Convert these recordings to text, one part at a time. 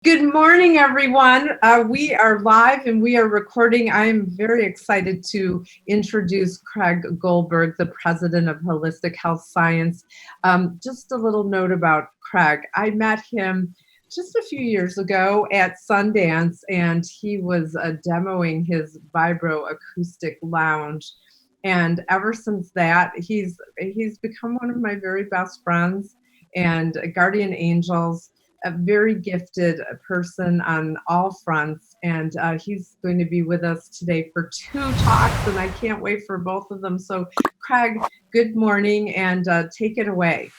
Good morning, everyone. We are live and we are recording. I am very excited to introduce Craig Goldberg, the president of Holistic Health Science. Just a little note about Craig. I met him just a few years ago at Sundance, and he was demoing his vibro acoustic lounge. And ever since that, he's become one of my very best friends and guardian angels, a very gifted person on all fronts, and he's going to be with us today for two talks, and I can't wait for both of them. So Craig, good morning, and take it away.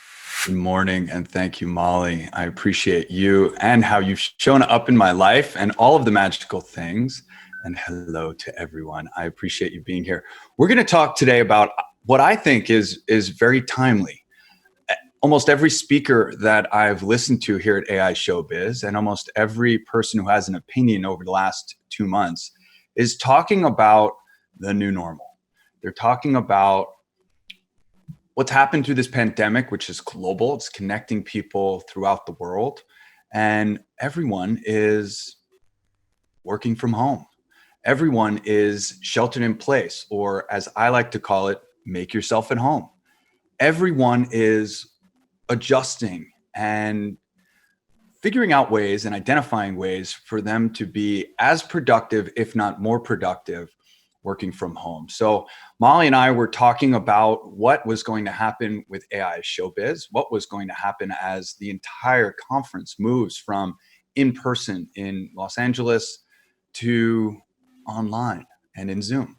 Good morning, and thank you, Molly. I appreciate you and how you've shown up in my life and all of the magical things. And hello to everyone. I appreciate you being here. We're going to talk today about what I think is very timely. Almost every speaker that I've listened to here at AI Showbiz, and almost every person who has an opinion over the last 2 months, is talking about the new normal. They're talking about what's happened through this pandemic, which is global. It's connecting people throughout the world, and everyone is working from home. Everyone is sheltered in place, or as I like to call it, make yourself at home. Everyone is adjusting and figuring out ways and identifying ways for them to be as productive, if not more productive, working from home. So Molly and I were talking about what was going to happen with AI Showbiz, what was going to happen as the entire conference moves from in person in Los Angeles to online and in Zoom.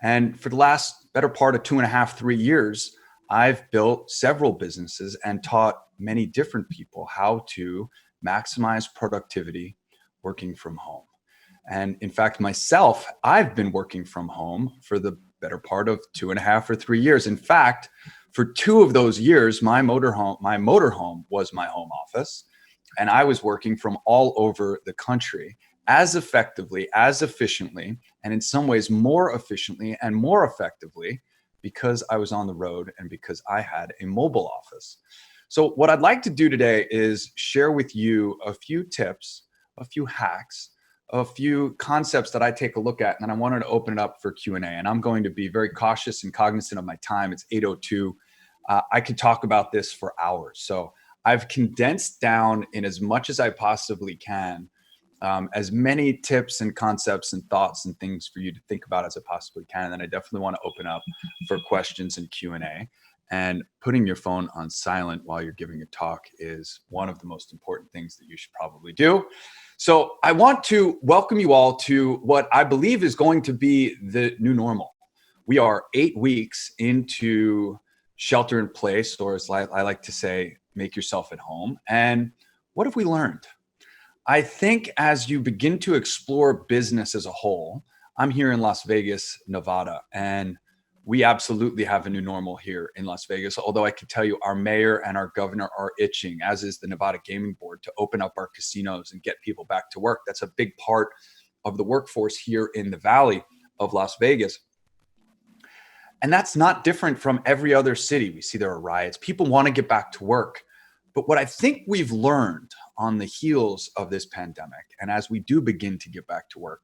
And for the last better part of 2.5, 3 years, I've built several businesses and taught many different people how to maximize productivity working from home. And in fact, myself, I've been working from home for the better part of 2.5 or 3 years. In fact, for 2 of those years, my motorhome was my home office, and I was working from all over the country as effectively, as efficiently, and in some ways more efficiently and more effectively because I was on the road and because I had a mobile office. So what I'd like to do today is share with you a few tips, a few hacks, a few concepts that I take a look at, and then I wanted to open it up for Q&A. And I'm going to be very cautious and cognizant of my time. It's 8:02. I could talk about this for hours. So I've condensed down in as much as I possibly can as many tips and concepts and thoughts and things for you to think about as I possibly can. And then I definitely want to open up for questions and Q&A. And putting your phone on silent while you're giving a talk is one of the most important things that you should probably do. So I want to welcome you all to what I believe is going to be the new normal. We are 8 weeks into shelter in place, or as I like to say, make yourself at home. And what have we learned? I think as you begin to explore business as a whole, I'm here in Las Vegas, Nevada, and we absolutely have a new normal here in Las Vegas. Although I can tell you our mayor and our governor are itching, as is the Nevada Gaming Board, to open up our casinos and get people back to work. That's a big part of the workforce here in the Valley of Las Vegas. And that's not different from every other city. We see there are riots. People want to get back to work. But what I think we've learned on the heels of this pandemic, and as we do begin to get back to work,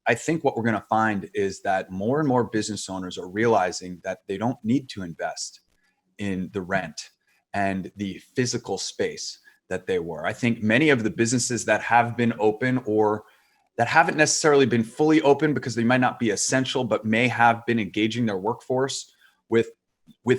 I think what we're going to find is that more and more business owners are realizing that they don't need to invest in the rent and the physical space that they were. I think many of the businesses that have been open or that haven't necessarily been fully open because they might not be essential, but may have been engaging their workforce with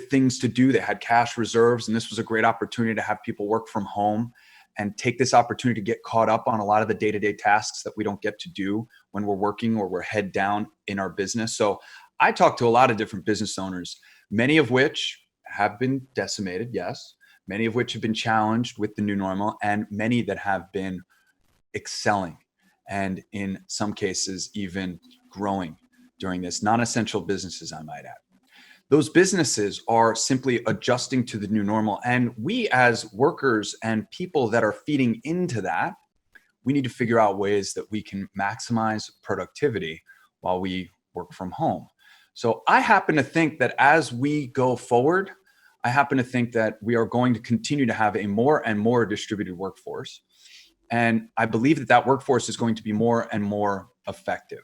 things to do. They had cash reserves, and this was a great opportunity to have people work from home and take this opportunity to get caught up on a lot of the day-to-day tasks that we don't get to do when we're working or we're head down in our business. So I talked to a lot of different business owners, many of which have been decimated, yes, many of which have been challenged with the new normal, and many that have been excelling and in some cases even growing during this. Non-essential businesses, I might add. Those businesses are simply adjusting to the new normal. And we as workers and people that are feeding into that, we need to figure out ways that we can maximize productivity while we work from home. So I happen to think that as we go forward, I happen to think that we are going to continue to have a more and more distributed workforce. And I believe that that workforce is going to be more and more effective.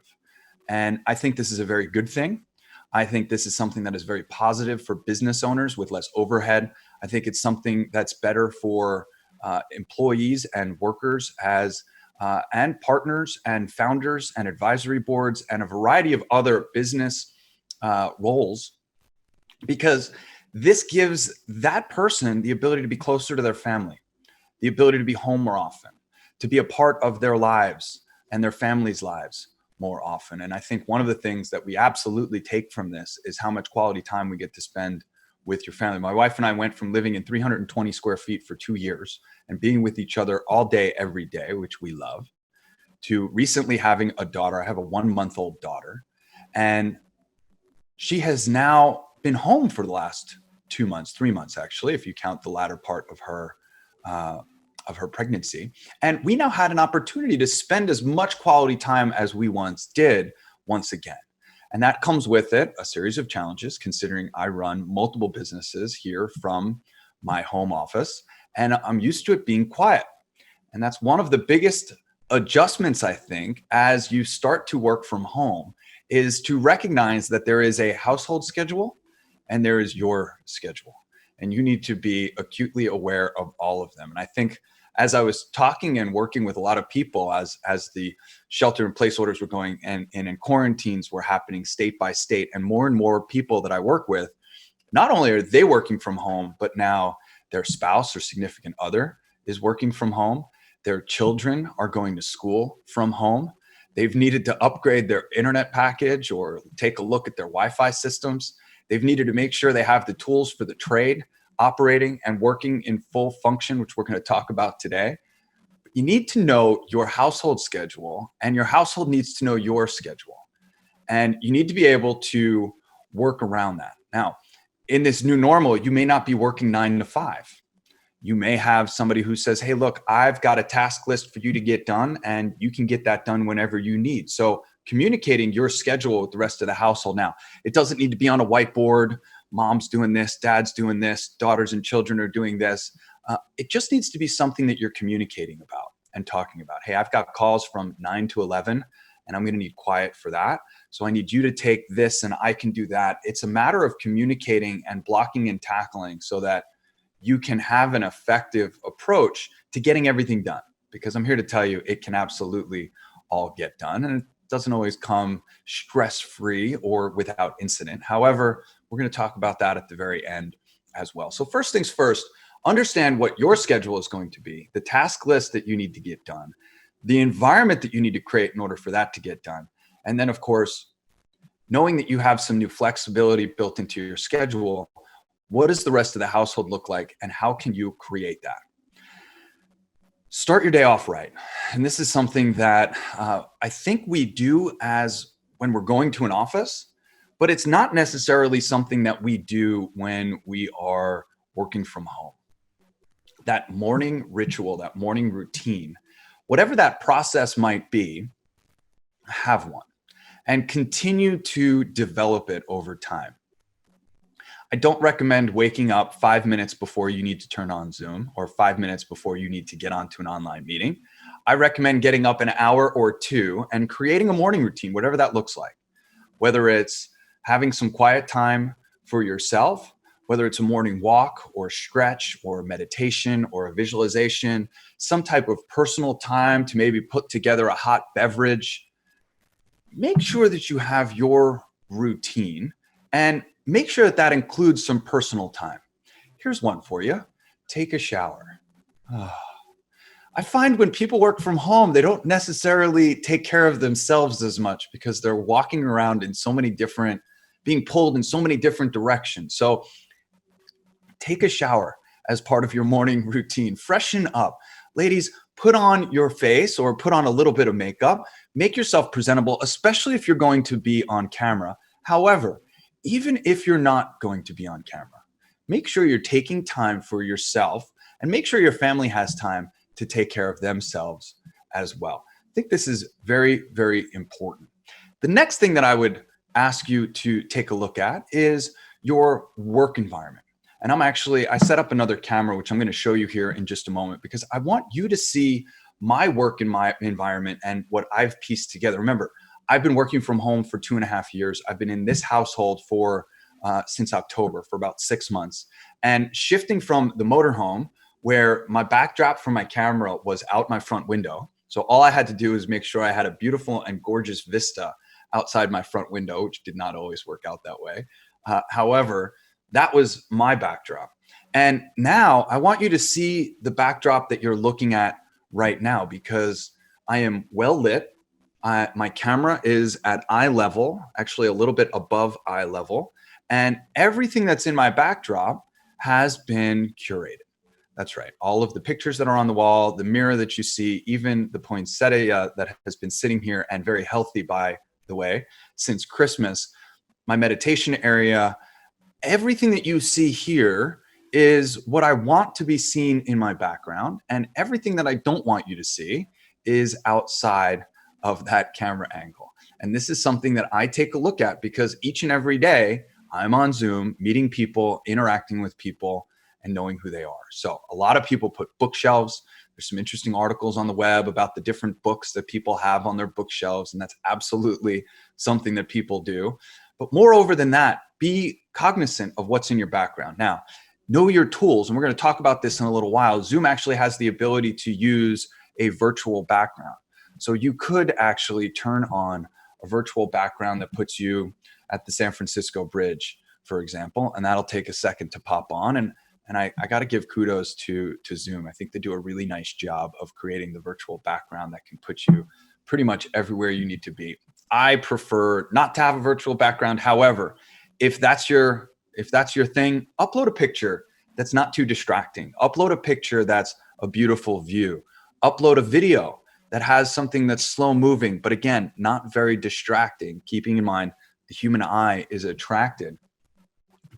And I think this is a very good thing. I think this is something that is very positive for business owners with less overhead. I think it's something that's better for employees and workers and partners and founders and advisory boards and a variety of other business roles, because this gives that person the ability to be closer to their family, the ability to be home more often, to be a part of their lives and their families' lives more often. And I think one of the things that we absolutely take from this is how much quality time we get to spend with your family. My wife and I went from living in 320 square feet for 2 years and being with each other all day, every day, which we love, to recently having a daughter. I have a 1-month-old daughter, and she has now been home for the last 2 months, 3 months, actually, if you count the latter part of her pregnancy. And we now had an opportunity to spend as much quality time as we once did once again. And that comes with it a series of challenges, considering I run multiple businesses here from my home office, and I'm used to it being quiet. And that's one of the biggest adjustments, I think, as you start to work from home, is to recognize that there is a household schedule and there is your schedule. And you need to be acutely aware of all of them. And I think as I was talking and working with a lot of people as the shelter in place orders were going and in quarantines were happening state by state, and more people that I work with, not only are they working from home, but now their spouse or significant other is working from home. Their children are going to school from home. They've needed to upgrade their internet package or take a look at their Wi-Fi systems. They've needed to make sure they have the tools for the trade operating and working in full function, which we're going to talk about today. But you need to know your household schedule, and your household needs to know your schedule. And you need to be able to work around that. Now, in this new normal, you may not be working 9 to 5. You may have somebody who says, hey, look, I've got a task list for you to get done, and you can get that done whenever you need. So communicating your schedule with the rest of the household. Now, it doesn't need to be on a whiteboard. Mom's doing this, dad's doing this, daughters and children are doing this. It just needs to be something that you're communicating about and talking about. Hey, I've got calls from 9 to 11, and I'm going to need quiet for that. So I need you to take this, and I can do that. It's a matter of communicating and blocking and tackling so that you can have an effective approach to getting everything done. Because I'm here to tell you, it can absolutely all get done. And it doesn't always come stress-free or without incident. However, we're going to talk about that at the very end as well. So first things first, understand what your schedule is going to be, the task list that you need to get done, the environment that you need to create in order for that to get done. And then, of course, knowing that you have some new flexibility built into your schedule, what does the rest of the household look like, and how can you create that? Start your day off right. And this is something that I think we do as when we're going to an office, but it's not necessarily something that we do when we are working from home. That morning ritual, that morning routine, whatever that process might be, have one and continue to develop it over time. I don't recommend waking up 5 minutes before you need to turn on Zoom or 5 minutes before you need to get onto an online meeting. I recommend getting up an hour or two and creating a morning routine, whatever that looks like. Whether it's having some quiet time for yourself, whether it's a morning walk or stretch or meditation or a visualization, some type of personal time to maybe put together a hot beverage. Make sure that you have your routine and make sure that that includes some personal time. Here's one for you. Take a shower. I find when people work from home, they don't necessarily take care of themselves as much because they're walking around in so many different, being pulled in so many different directions. So take a shower as part of your morning routine. Freshen up. Ladies, put on your face or put on a little bit of makeup. Make yourself presentable, especially if you're going to be on camera. However, even if you're not going to be on camera, make sure you're taking time for yourself and make sure your family has time to take care of themselves as well. I think this is very, very important. The next thing that I would ask you to take a look at is your work environment. And I set up another camera, which I'm going to show you here in just a moment, because I want you to see my work in my environment and what I've pieced together. Remember, I've been working from home for 2.5 years. I've been in this household for since October, for about 6 months. And shifting from the motorhome, where my backdrop for my camera was out my front window. So all I had to do is make sure I had a beautiful and gorgeous vista outside my front window, which did not always work out that way. However, that was my backdrop. And now I want you to see the backdrop that you're looking at right now, because I am well lit. My camera is at eye level, actually a little bit above eye level. And everything that's in my backdrop has been curated. That's right. All of the pictures that are on the wall, the mirror that you see, even the poinsettia that has been sitting here and very healthy, by the way, since Christmas, my meditation area, everything that you see here is what I want to be seen in my background. And everything that I don't want you to see is outside of that camera angle. And this is something that I take a look at because each and every day I'm on Zoom, meeting people, interacting with people, and knowing who they are. So a lot of people put bookshelves. There's some interesting articles on the web about the different books that people have on their bookshelves, and that's absolutely something that people do. But moreover than that, be cognizant of what's in your background. Now, know your tools, and we're going to talk about this in a little while. Zoom actually has the ability to use a virtual background. So you could actually turn on a virtual background that puts you at the San Francisco Bridge, for example, and that'll take a second to pop on. And I got to give kudos to Zoom. I think they do a really nice job of creating the virtual background that can put you pretty much everywhere you need to be. I prefer not to have a virtual background. However, if that's your thing, upload a picture that's not too distracting. Upload a picture that's a beautiful view. Upload a video that has something that's slow moving, but again, not very distracting, keeping in mind the human eye is attracted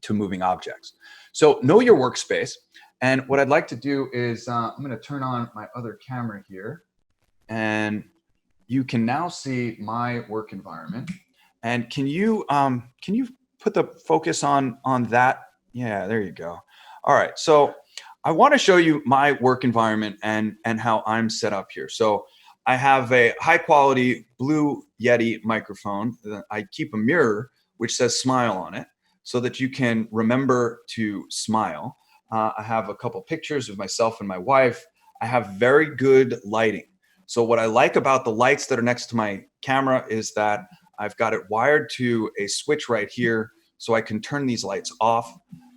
to moving objects. So know your workspace. And what I'd like to do is I'm going to turn on my other camera here, and you can now see my work environment. And can you put the focus on that? Yeah, there you go. All right. So I want to show you my work environment and how I'm set up here. So I have a high quality Blue Yeti microphone. I keep a mirror which says smile on it, so that you can remember to smile. I have a couple pictures of myself and my wife. I have very good lighting. So what I like about the lights that are next to my camera is that I've got it wired to a switch right here, so I can turn these lights off,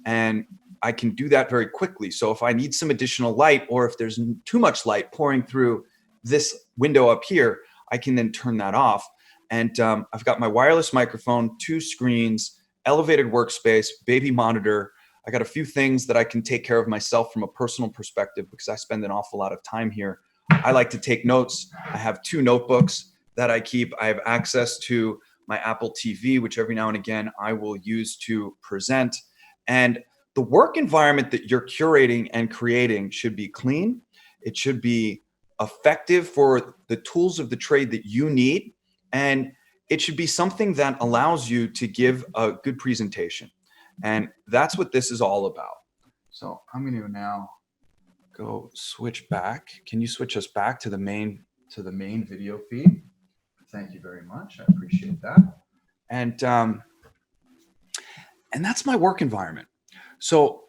and I can do that very quickly. So if I need some additional light, or if there's too much light pouring through this window up here, I can then turn that off. And I've got my wireless microphone, 2 screens, elevated workspace, baby monitor. I got a few things that I can take care of myself from a personal perspective because I spend an awful lot of time here. I like to take notes. I have 2 notebooks that I keep. I have access to my Apple TV, which every now and again I will use to present. And the work environment that you're curating and creating should be clean. It should be effective for the tools of the trade that you need. And it should be something that allows you to give a good presentation. And that's what this is all about. So I'm going to now go switch back. Can you switch us back to the main video feed? Thank you very much. I appreciate that. And that's my work environment. So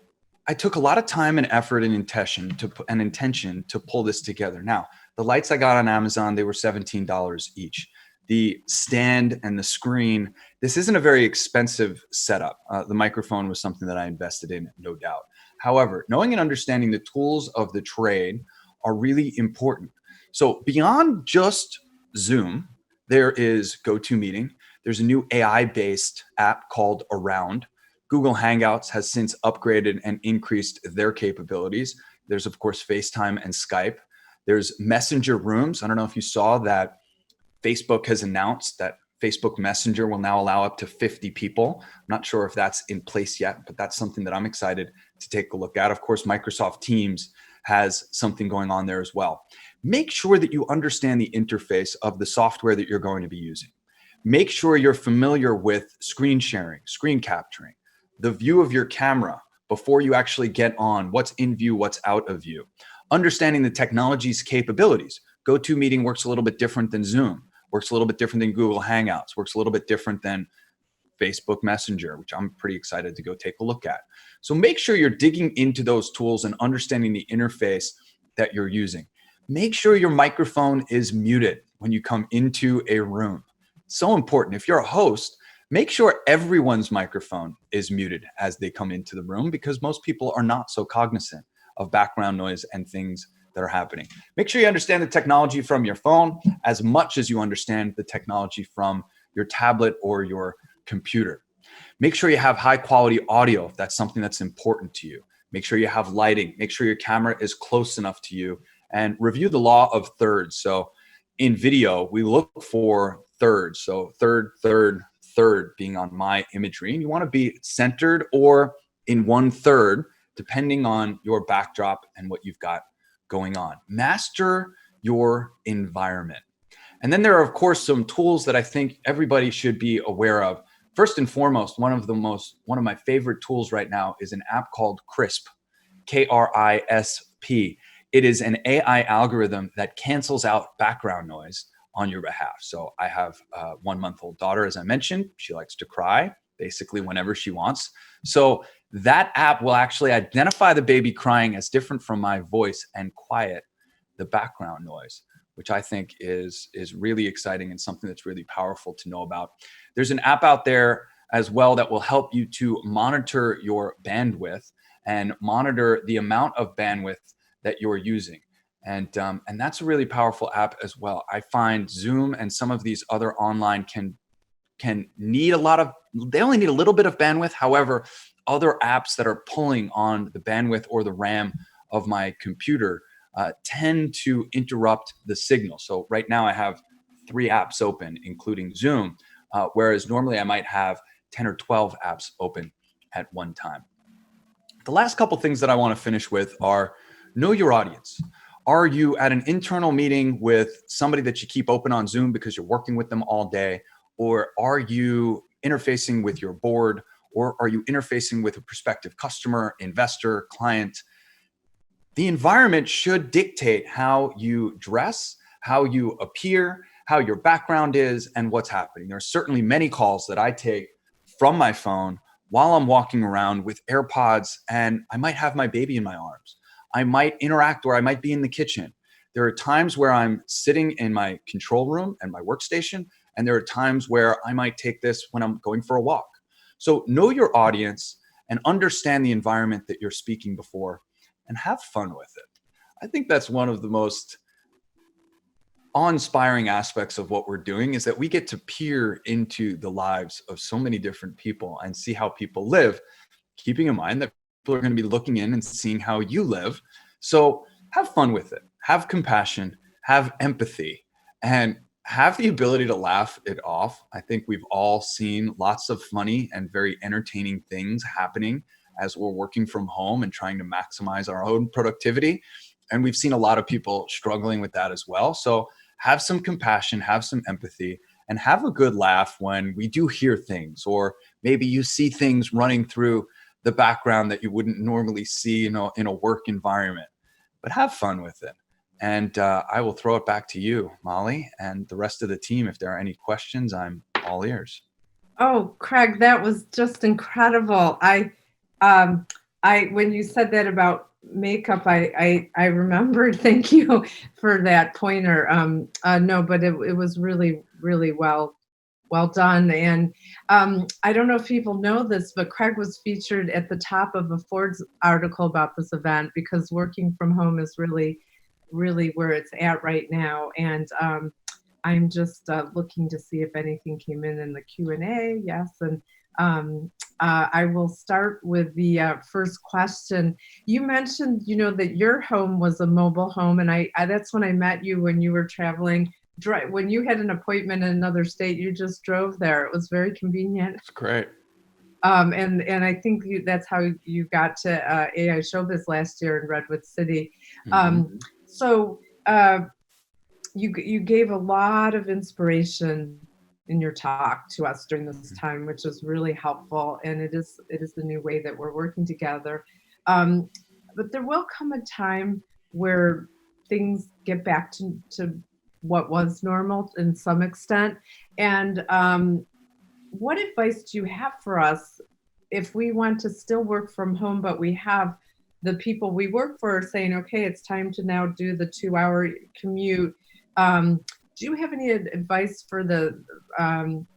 I took a lot of time and effort and intention to pull this together. Now, the lights I got on Amazon, they were $17 each. The stand and the screen, this isn't a very expensive setup. The microphone was something that I invested in, no doubt. However, knowing and understanding the tools of the trade are really important. So beyond just Zoom, there is GoToMeeting. There's a new AI-based app called Around. Google Hangouts has since upgraded and increased their capabilities. There's, of course, FaceTime and Skype. There's Messenger Rooms. I don't know if you saw that Facebook has announced that Facebook Messenger will now allow up to 50 people. I'm not sure if that's in place yet, but that's something that I'm excited to take a look at. Of course, Microsoft Teams has something going on there as well. Make sure that you understand the interface of the software that you're going to be using. Make sure you're familiar with screen sharing, screen capturing, the view of your camera before you actually get on, what's in view, what's out of view. Understanding the technology's capabilities. GoToMeeting works a little bit different than Zoom, works a little bit different than Google Hangouts, works a little bit different than Facebook Messenger, which I'm pretty excited to go take a look at. So make sure you're digging into those tools and understanding the interface that you're using. Make sure your microphone is muted when you come into a room. So important. If you're a host, make sure everyone's microphone is muted as they come into the room, because most people are not so cognizant of background noise and things that are happening. Make sure you understand the technology from your phone as much as you understand the technology from your tablet or your computer. Make sure you have high quality audio if that's something that's important to you. Make sure you have lighting. Make sure your camera is close enough to you, and review the law of thirds. So in video, we look for thirds. So third being on my imagery, and you want to be centered or in 1/3, depending on your backdrop and what you've got going on. Master your environment. And then there are, of course, some tools that I think everybody should be aware of. First and foremost, one of my favorite tools right now is an app called Crisp, KRISP. It is an AI algorithm that cancels out background noise on your behalf. So I have a 1-month-old daughter, as I mentioned. She likes to cry basically whenever she wants. So that app will actually identify the baby crying as different from my voice and quiet the background noise, which I think is really exciting and something that's really powerful to know about. There's an app out there as well that will help you to monitor your bandwidth and monitor the amount of bandwidth that you're using. And that's a really powerful app as well. I find Zoom and some of these other online can need they only need a little bit of bandwidth. However, other apps that are pulling on the bandwidth or the RAM of my computer tend to interrupt the signal. So right now I have 3 apps open, including Zoom, whereas normally I might have 10 or 12 apps open at one time. The last couple things that I want to finish with are know your audience. Are you at an internal meeting with somebody that you keep open on Zoom because you're working with them all day? Or are you interfacing with your board? Or are you interfacing with a prospective customer, investor, client? The environment should dictate how you dress, how you appear, how your background is, and what's happening. There are certainly many calls that I take from my phone while I'm walking around with AirPods, and I might have my baby in my arms. I might interact, or I might be in the kitchen. There are times where I'm sitting in my control room and my workstation, and there are times where I might take this when I'm going for a walk. So know your audience and understand the environment that you're speaking before, and have fun with it. I think that's one of the most awe-inspiring aspects of what we're doing, is that we get to peer into the lives of so many different people and see how people live, keeping in mind that people are going to be looking in and seeing how you live. So have fun with it, have compassion, have empathy, and have the ability to laugh it off. I think we've all seen lots of funny and very entertaining things happening as we're working from home and trying to maximize our own productivity. And we've seen a lot of people struggling with that as well. So have some compassion, have some empathy, and have a good laugh when we do hear things, or maybe you see things running through the background that you wouldn't normally see, in a work environment. But have fun with it. And I will throw it back to you, Molly, and the rest of the team. If there are any questions, I'm all ears. Oh, Craig, that was just incredible. When you said that about makeup, I remembered. Thank you for that pointer. No, but it was really, really well done. And I don't know if people know this, but Craig was featured at the top of a Forbes article about this event, because working from home is really, really where it's at right now. And I'm just looking to see if anything came in the Q&A. Yes, and I will start with the first question. You mentioned, that your home was a mobile home, and I that's when I met you, when you were traveling. When you had an appointment in another state, you just drove there. It was very convenient. It's great. And I think that's how you got to AI Showbiz last year in Redwood City. So you gave a lot of inspiration in your talk to us during this time, which is really helpful. And it is the new way that we're working together. But there will come a time where things get back to what was normal in some extent. And what advice do you have for us if we want to still work from home, but we have the people we work for saying, okay, it's time to now do the 2-hour commute? Do you have any advice for the,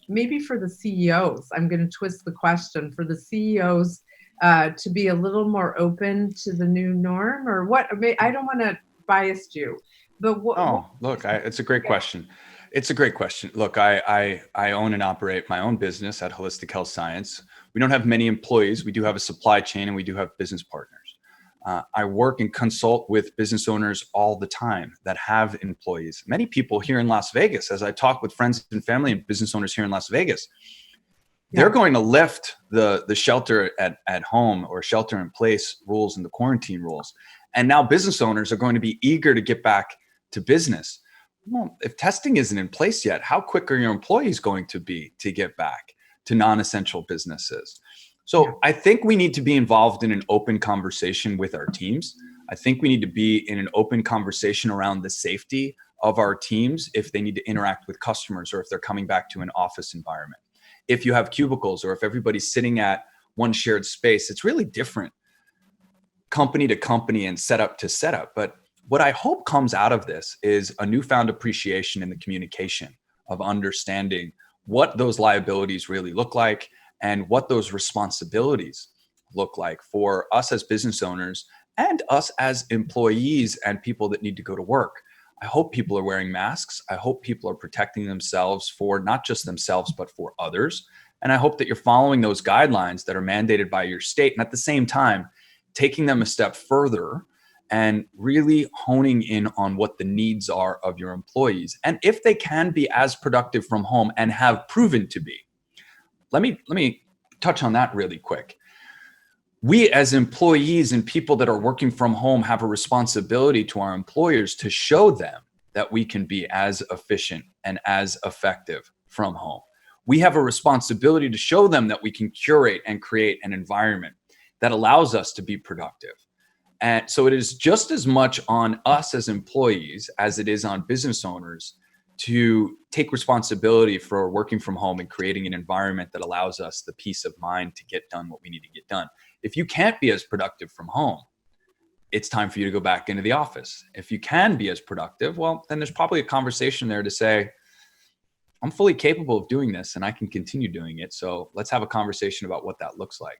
maybe for the CEOs? I'm going to twist the question for the CEOs to be a little more open to the new norm, or what? I don't want to bias you, but what? Oh, look, it's a great question. It's a great question. Look, I own and operate my own business at Holistic Health Science. We don't have many employees. We do have a supply chain and we do have business partners. I work and consult with business owners all the time that have employees. Many people here in Las Vegas, as I talk with friends and family and business owners here in Las Vegas, they're going to lift the shelter at home or shelter in place rules and the quarantine rules. And now business owners are going to be eager to get back to business. Well, if testing isn't in place yet, how quick are your employees going to be to get back to non-essential businesses? So I think we need to be involved in an open conversation with our teams. I think we need to be in an open conversation around the safety of our teams if they need to interact with customers or if they're coming back to an office environment. If you have cubicles or if everybody's sitting at one shared space, it's really different company to company and setup to setup. But what I hope comes out of this is a newfound appreciation in the communication of understanding what those liabilities really look like and what those responsibilities look like for us as business owners and us as employees and people that need to go to work. I hope people are wearing masks. I hope people are protecting themselves for not just themselves, but for others. And I hope that you're following those guidelines that are mandated by your state. And at the same time, taking them a step further and really honing in on what the needs are of your employees. And if they can be as productive from home and have proven to be. Let me touch on that really quick. We as employees and people that are working from home have a responsibility to our employers to show them that we can be as efficient and as effective from home. We have a responsibility to show them that we can curate and create an environment that allows us to be productive. And so it is just as much on us as employees as it is on business owners to take responsibility for working from home and creating an environment that allows us the peace of mind to get done what we need to get done. If you can't be as productive from home, it's time for you to go back into the office. If you can be as productive, well, then there's probably a conversation there to say, I'm fully capable of doing this and I can continue doing it. So let's have a conversation about what that looks like.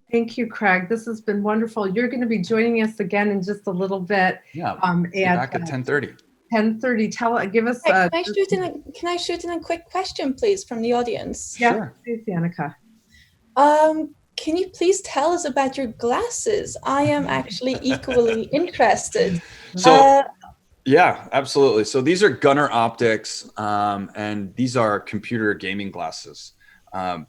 Thank you, Craig. This has been wonderful. You're going to be joining us again in just a little bit. Yeah, back at 10:30. 10:30. Give us. Can I shoot in a quick question, please, from the audience? Yeah, sure. Please, Danica. Can you please tell us about your glasses? I am actually equally interested. So, yeah, absolutely. So these are Gunner Optics, and these are computer gaming glasses.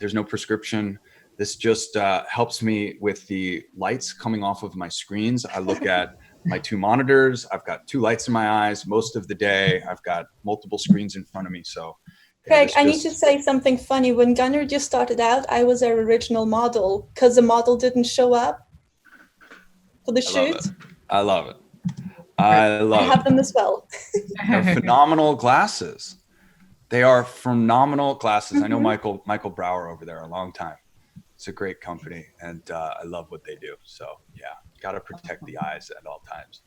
There's no prescription. This just helps me with the lights coming off of my screens. I look at my 2 monitors. I've got 2 lights in my eyes most of the day. I've got multiple screens in front of me. So, Craig, I need to say something funny. When Gunner just started out, I was their original model because the model didn't show up for the shoot. I love it. I have them as well. They're phenomenal glasses. They are phenomenal glasses. I know Michael Brower over there a long time. It's a great company, and I love what they do. So yeah, got to protect the eyes at all times.